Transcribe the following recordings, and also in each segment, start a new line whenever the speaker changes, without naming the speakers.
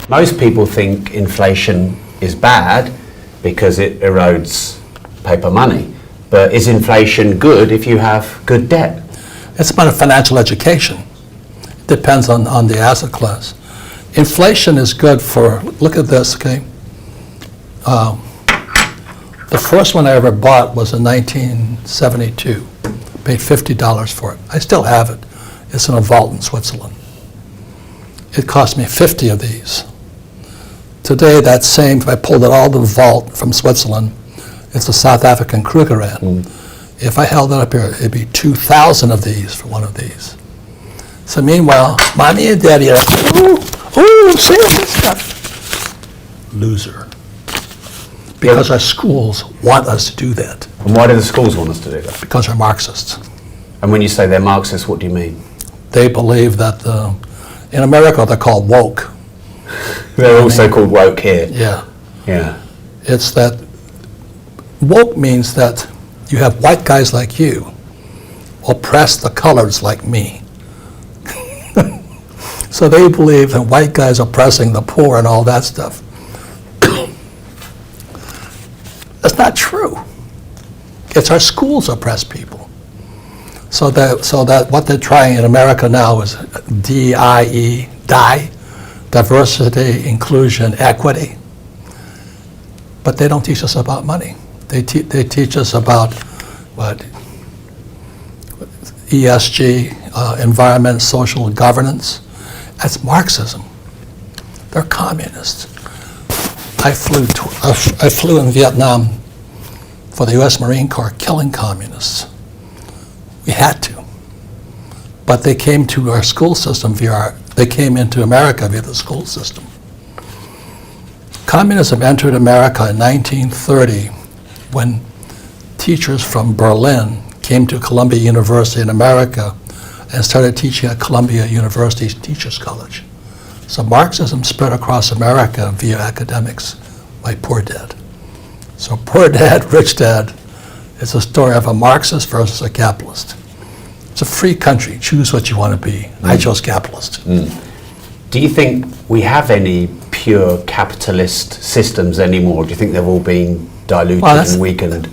Most people think inflation is bad because it erodes paper money. But is inflation good if you have good debt?
It's about financial education. It depends on the asset class. Inflation is good for, look at this, okay? The first one I ever bought was in 1972. Paid $50 for it. I still have it. It's in a vault in Switzerland. It cost me 50 of these. Today, that same, if I pulled it all to the vault from Switzerland, it's a South African Krugerrand. If I held it up here, it'd be 2,000 of these for one of these. So meanwhile, mommy and daddy are like, ooh, see this stuff. Loser. Because our schools want us to do that.
And why do the schools want us to do that?
Because they're Marxists.
And when you say they're Marxists, what do you mean?
They believe that, in America, they're called woke.
They're also called woke here.
Yeah.
Yeah.
It's that woke means that you have white guys like you oppress the coloreds like me. So they believe that white guys oppressing the poor and all that stuff. That's not true. It's our schools oppress people. So that what they're trying in America now is DIE, diversity, inclusion, equity. But they don't teach us about money. They teach us about what? ESG, environment, social governance. That's Marxism. They're communists. I flew in Vietnam for the U.S. Marine Corps, killing communists. We had to. But they came to our school system they came into America via the school system. Communism entered America in 1930 when teachers from Berlin came to Columbia University in America and started teaching at Columbia University's Teachers College. So Marxism spread across America via academics, like Poor Dad. So Poor Dad, Rich Dad is a story of a Marxist versus a capitalist. It's a free country. Choose what you want to be. I chose capitalist.
Do you think we have any pure capitalist systems anymore? Do you think they've all been diluted and weakened?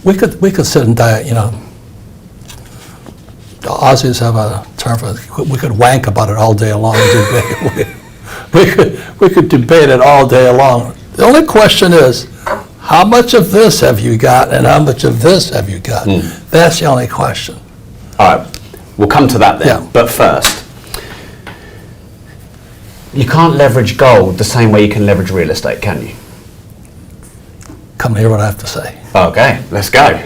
We could sit and the Aussies have a term for it. We could wank about it all day long. we could debate it all day long. The only question is, how much of this have you got and how much of this have you got? That's the only question.
All right, we'll come to that then.
Yeah.
But first, you can't leverage gold the same way you can leverage real estate, can you?
Come and hear what I have to say.
Okay, let's go.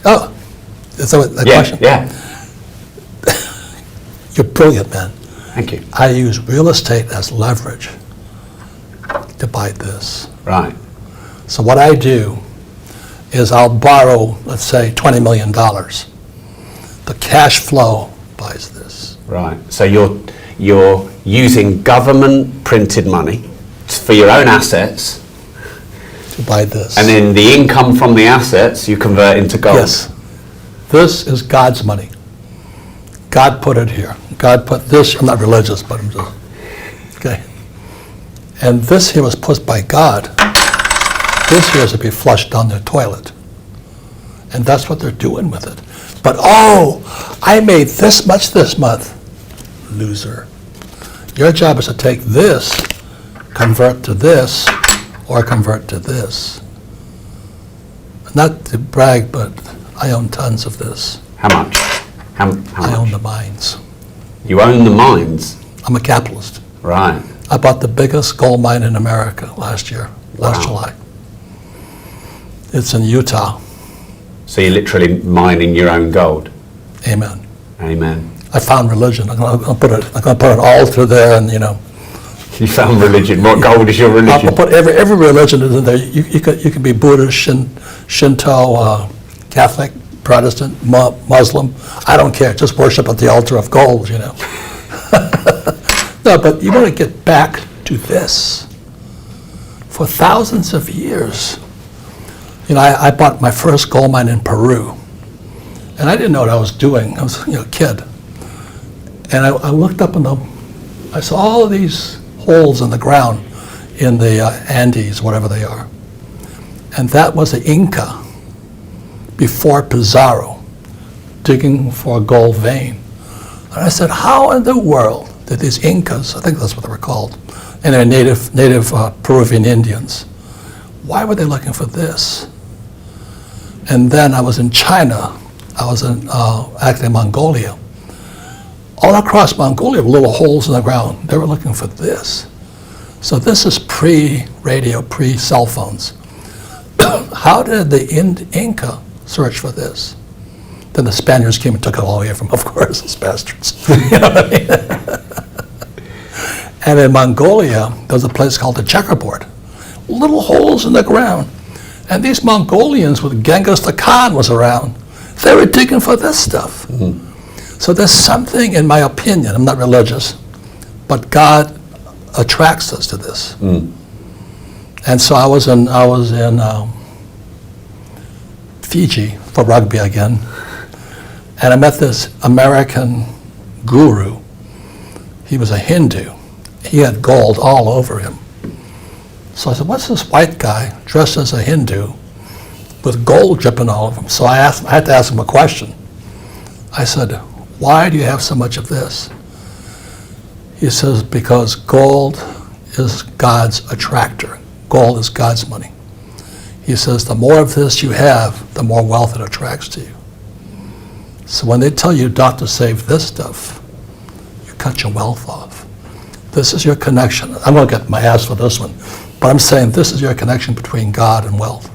Oh, is that the question?
Yeah.
You're brilliant, man.
Thank you.
I use real estate as leverage to buy this.
Right.
So what I do is I'll borrow, let's say, $20 million. The cash flow buys this.
Right. So you're using government printed money for your own assets
to buy this.
and then the income from the assets you convert into gold.
Yes. This is God's money. God put it here. God put this, I'm not religious, but I'm just, okay. And this here was put by God. This here is to be flushed down the toilet. And that's what they're doing with it. But I made this much this month. Loser. Your job is to take this, convert to this, or convert to this. Not to brag, but I own tons of this.
How much? How
I own
much?
the mines.
You own the mines?
I'm a capitalist.
Right.
I bought the biggest gold mine in America last July. It's in Utah.
So you're literally mining your own gold?
Amen.
Amen.
I found religion. I'm gonna put an altar there, and
You found religion. What gold is your religion?
I'll put every religion in there. You can be Buddhist, Shinto, Catholic, Protestant, Muslim. I don't care. Just worship at the altar of gold. No, but you want to get back to this. For thousands of years, I bought my first gold mine in Peru, and I didn't know what I was doing. I was a kid, and I looked up I saw all of these holes in the ground in the Andes, whatever they are. And that was the Inca before Pizarro digging for a gold vein. And I said, how in the world did these Incas, I think that's what they were called, and they're native Peruvian Indians, why were they looking for this? And then I was in China, I was actually in Mongolia. All across Mongolia were little holes in the ground. They were looking for this. So this is pre-radio, pre-cell phones. How did the Inca search for this? Then the Spaniards came and took it all away from them, of course, those bastards. You know what I mean? And in Mongolia, there was a place called the Checkerboard. Little holes in the ground. And these Mongolians, with Genghis Khan was around, they were digging for this stuff. Mm-hmm. So there's something, in my opinion, I'm not religious, but God attracts us to this. Mm. And so I was in Fiji for rugby again, and I met this American guru. He was a Hindu. He had gold all over him. So I said, what's this white guy dressed as a Hindu with gold dripping all over him? So I had to ask him a question. I said, why do you have so much of this? He says, because gold is God's attractor. Gold is God's money. He says, the more of this you have, the more wealth it attracts to you. So when they tell you not to save this stuff, you cut your wealth off. This is your connection. I'm going to get my ass for this one, but I'm saying this is your connection between God and wealth.